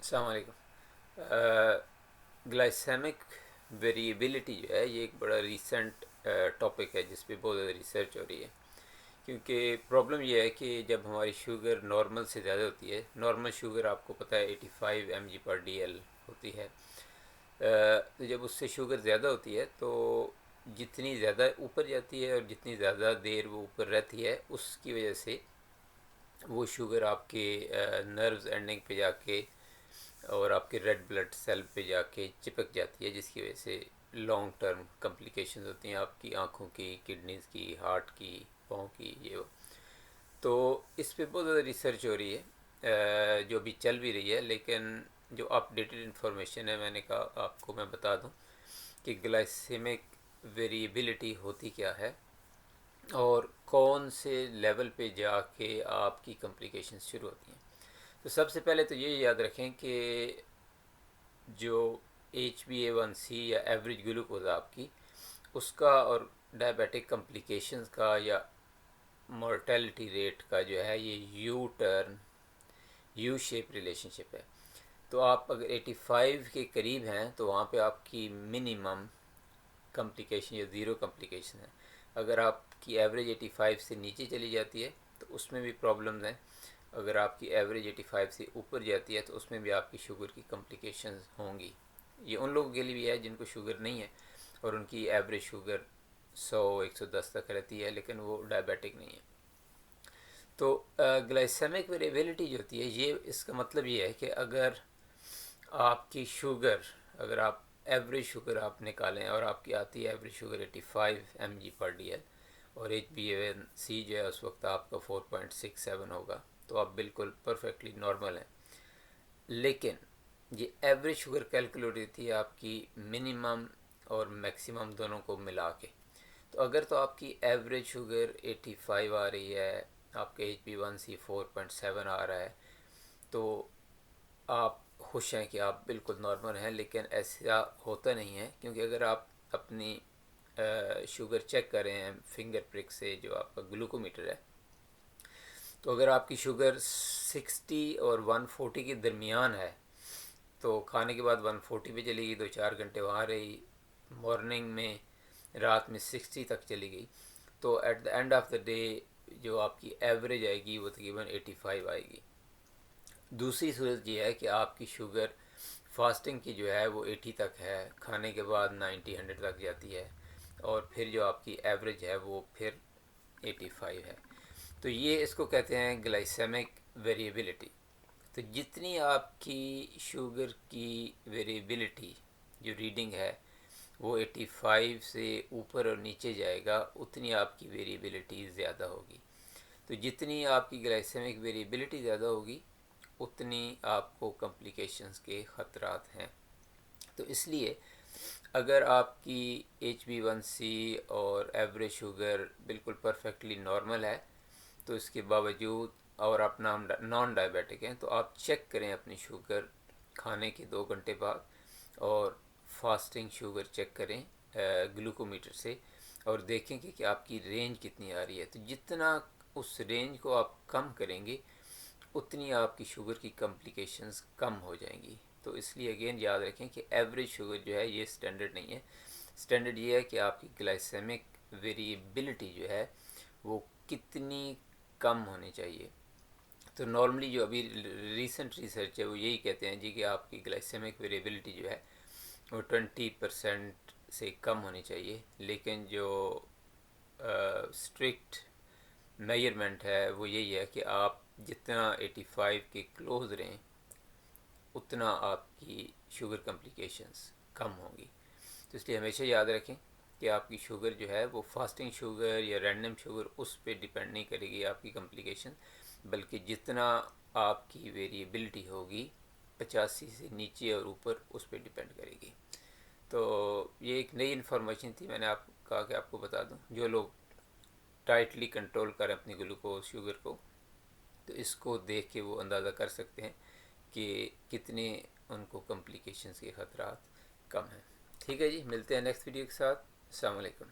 السلام علیکم۔ Glycaemic variability جو ہے یہ ایک بڑا ریسنٹ ٹاپک ہے جس پہ بہت زیادہ ریسرچ ہو رہی ہے، کیونکہ پرابلم یہ ہے کہ جب ہماری شوگر نارمل سے زیادہ ہوتی ہے، نارمل شوگر آپ کو پتہ ہے 85 mg/dl ہوتی ہے، تو جب اس سے شوگر زیادہ ہوتی ہے تو جتنی زیادہ اوپر جاتی ہے اور جتنی زیادہ دیر وہ اوپر رہتی ہے اس کی وجہ سے وہ شوگر آپ کے نروز اینڈنگ پہ جا کے اور آپ کے ریڈ بلڈ سیل پہ جا کے چپک جاتی ہے، جس کی وجہ سے لانگ ٹرم کمپلیکیشنز ہوتی ہیں آپ کی آنکھوں کی، کڈنیز کی، ہارٹ کی، پاؤں کی، یہ وہ۔ تو اس پہ بہت زیادہ ریسرچ ہو رہی ہے، جو بھی چل بھی رہی ہے، لیکن جو اپ ڈیٹڈ انفارمیشن ہے میں نے کہا آپ کو میں بتا دوں کہ گلائسیمک ویریبلٹی ہوتی کیا ہے اور کون سے لیول پہ جا کے آپ کی کمپلیکیشنز شروع ہوتی ہیں۔ تو سب سے پہلے تو یہ یاد رکھیں کہ جو HbA1c یا ایوریج گلوکوز آپ کی، اس کا اور ڈائبیٹک کمپلیکیشنز کا یا مورٹیلٹی ریٹ کا جو ہے یہ یو شیپ ریلیشن شپ ہے۔ تو آپ اگر 85 کے قریب ہیں تو وہاں پہ آپ کی منیمم کمپلیکیشن یا زیرو کمپلیکیشن ہے۔ اگر آپ کی ایوریج 85 سے نیچے چلی جاتی ہے تو اس میں بھی پرابلمز ہیں۔ اگر آپ کی ایوریج 85 سے اوپر جاتی ہے تو اس میں بھی آپ کی شوگر کی کمپلیکیشنز ہوں گی۔ یہ ان لوگوں کے لیے بھی ہے جن کو شوگر نہیں ہے اور ان کی ایوریج شوگر 100-110 تک رہتی ہے، لیکن وہ ڈائبیٹک نہیں ہے۔ تو گلائسیمک ویریبلٹی جو ہوتی ہے یہ اس کا مطلب یہ ہے کہ اگر آپ کی شوگر، اگر آپ ایوریج شوگر آپ نکالیں اور آپ کی آتی ہے ایوریج شوگر 85 mg/dl اور HbA1c جو ہے اس وقت آپ کا 4.67 ہوگا، تو آپ بالکل پرفیکٹلی نارمل ہیں۔ لیکن یہ ایوریج شوگر کیلکولیٹ ہوتی ہے آپ کی منیمم اور میکسیمم دونوں کو ملا کے۔ تو اگر تو آپ کی ایوریج شوگر 85 آ رہی ہے، آپ کا HbA1c 4.7 آ رہا ہے، تو آپ خوش ہیں کہ آپ بالکل نارمل ہیں، لیکن ایسا ہوتا نہیں ہے، کیونکہ اگر آپ اپنی شوگر چیک کریں ہیں فنگر پرک سے جو آپ کا گلوکومیٹر ہے، تو اگر آپ کی شوگر 60 اور 140 کے درمیان ہے تو کھانے کے بعد 140 پہ چلی گئی، 2-4 گھنٹے وہاں رہی، مارننگ میں رات میں 60 تک چلی گئی، تو at the end of the day جو آپ کی ایوریج آئے گی وہ تقریباً 85 آئے گی۔ دوسری صورت یہ ہے کہ آپ کی شوگر فاسٹنگ کی جو ہے وہ 80 تک ہے، کھانے کے بعد 90-100 تک جاتی ہے، اور پھر جو آپ کی ایوریج ہے وہ پھر 85 ہے۔ تو یہ اس کو کہتے ہیں گلائسیمک ویریبلٹی۔ تو جتنی آپ کی شوگر کی ویریبلٹی جو ریڈنگ ہے وہ 85 سے اوپر اور نیچے جائے گا، اتنی آپ کی ویریبلٹی زیادہ ہوگی۔ تو جتنی آپ کی گلائسیمک ویریبلٹی زیادہ ہوگی اتنی آپ کو کمپلیکیشنز کے خطرات ہیں۔ تو اس لیے اگر آپ کی HbA1c اور ایوریج شوگر بالکل پرفیکٹلی نارمل ہے تو اس کے باوجود، اور آپ نان ڈائبیٹک ہیں، تو آپ چیک کریں اپنی شوگر کھانے کے 2 گھنٹے بعد اور فاسٹنگ شوگر چیک کریں گلوکومیٹر سے، اور دیکھیں کہ آپ کی رینج کتنی آ رہی ہے۔ تو جتنا اس رینج کو آپ کم کریں گے اتنی آپ کی شوگر کی کمپلیکیشنز کم ہو جائیں گی۔ تو اس لیے اگین یاد رکھیں کہ ایوریج شوگر جو ہے یہ سٹینڈرڈ نہیں ہے، سٹینڈرڈ یہ ہے کہ آپ کی گلائسیمک ویریبلٹی جو ہے وہ کتنی کم ہونی چاہیے۔ تو نارملی جو ابھی ریسنٹ ریسرچ ہے وہ یہی کہتے ہیں جی کہ آپ کی گلائسیمک ویریبلٹی جو ہے وہ 20% سے کم ہونی چاہیے، لیکن جو اسٹرکٹ میئرمنٹ ہے وہ یہی ہے کہ آپ جتنا 85 کے کلوز رہیں اتنا آپ کی شوگر کمپلیکیشنز کم ہوں گی۔ تو اس لیے ہمیشہ یاد رکھیں کہ آپ کی شوگر جو ہے وہ فاسٹنگ شوگر یا رینڈم شوگر اس پہ ڈیپینڈ نہیں کرے گی آپ کی کمپلیکیشن، بلکہ جتنا آپ کی ویریبلٹی ہوگی 85 سے نیچے اور اوپر اس پہ ڈیپینڈ کرے گی۔ تو یہ ایک نئی انفارمیشن تھی، میں نے آپ کہا کہ آپ کو بتا دوں۔ جو لوگ ٹائٹلی کنٹرول کریں اپنی گلوکوز شوگر کو تو اس کو دیکھ کے وہ اندازہ کر سکتے ہیں کہ کتنے ان کو کمپلیکیشنز کے خطرات کم ہیں۔ ٹھیک ہے جی، ملتے ہیں نیکسٹ ویڈیو کے ساتھ۔ السلام علیکم۔